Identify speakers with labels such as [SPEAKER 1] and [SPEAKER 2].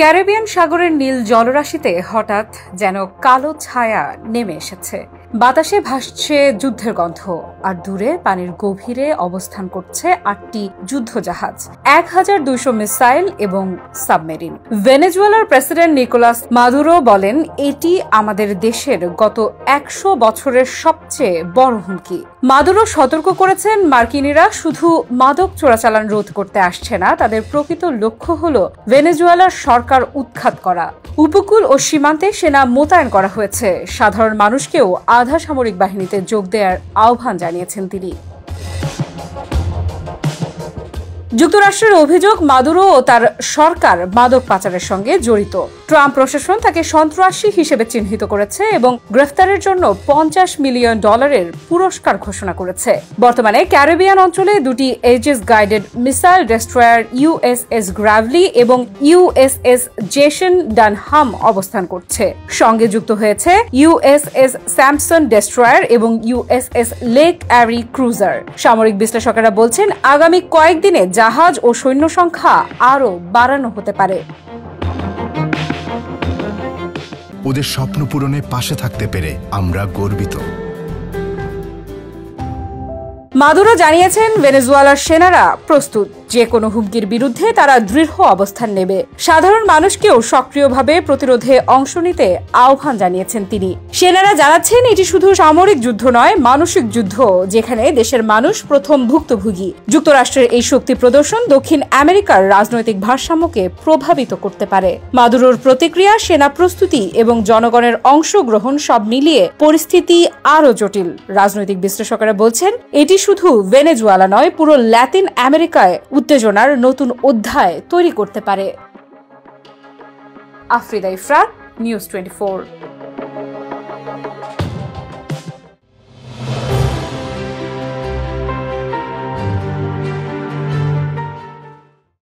[SPEAKER 1] Caribbean সাগরের নীল জলরাশিতে হঠাৎ যেন কালো ছায়া নেমে এসেছে। বাতাসে ভাসছে যুদ্ধের গন্ধ, আর দূরে পানির গভীরে অবস্থান করছে ৮টি যুদ্ধজাহাজ, ১,২০০ মিসাইল এবং সাবমেরিন। ভেনেজুয়েলার প্রেসিডেন্ট নিকোলাস মাদুরো বলেন, এটি আমাদের দেশের গত ১০০ বছরের সবচেয়ে বড় হুমকি। মাদুরো সতর্ক করেছেন, মার্কিনিরা শুধু মাদক চোরাচালান রোধ করতে আসছে না, তাদের প্রকৃত লক্ষ্য হল ভেনেজুয়েলার সরকার উৎখাত করা। উপকূল ও সীমান্তে সেনা মোতায়েন করা হয়েছে। সাধারণ মানুষকেও আধা সামরিক বাহিনীতে যোগ দেওয়ার আহ্বান জানিয়েছেন তিনি। যুক্তরাষ্ট্রের অভিযোগ, মাদুরো ও তার সরকার মাদক পাচারের সঙ্গে জড়িত। ট্রাম্প প্রশাসন তাকে সন্ত্রাসী হিসেবে চিহ্নিত করেছে এবং গ্রেফতারের জন্য $৫০ মিলিয়ন পুরস্কার ঘোষণা করেছে। বর্তমানে ক্যারিবিয়ান অঞ্চলে দুটি HS guided missile destroyer USS Gravely এবং ইউএসএস জেসন ডানহাম অবস্থান করছে। সঙ্গে যুক্ত হয়েছে ইউএসএস স্যামসন ডেস্ট্রয়ার এবং ইউএসএস লেক অ্যারি ক্রুজার। সামরিক বিশ্লেষকেরা বলছেন, আগামী কয়েকদিনে জাহাজ ও সৈন্য সংখ্যা আরও বাড়ানো হতে পারে।
[SPEAKER 2] ওদের স্বপ্ন পূরণে পাশে থাকতে পেরে আমরা গর্বিত।
[SPEAKER 1] মাদুরো জানিয়েছেন, ভেনেজুয়েলার সেনারা প্রস্তুত, যে কোনো হুমকির বিরুদ্ধে তারা দৃঢ় অবস্থান নেবে। সাধারণ মানুষকেও সক্রিয়ভাবে প্রতিরোধে অংশ নিতে আহ্বান জানিয়েছেন তিনি। সেনারা জানাচ্ছেন, এটি শুধু সামরিক যুদ্ধ নয়, মানসিক যুদ্ধ, যেখানে দেশের মানুষ প্রথম ভুক্তভোগী। যুক্তরাষ্ট্রের এই শক্তি প্রদর্শন দক্ষিণ আমেরিকার রাজনৈতিক ভারসাম্যকে প্রভাবিত করতে পারে। মাদুরোর প্রতিক্রিয়া, সেনা প্রস্তুতি এবং জনগণের অংশগ্রহণ সব মিলিয়ে পরিস্থিতি আরও জটিল। রাজনৈতিক বিশ্লেষকেরা বলছেন, এটি শুধু ভেনেজুয়েলা নয়, পুরো ল্যাতিন আমেরিকায় উত্তেজনার নতুন অধ্যায় তৈরি করতে পারে। আফ্রিদা ইফরাত, নিউজ 24।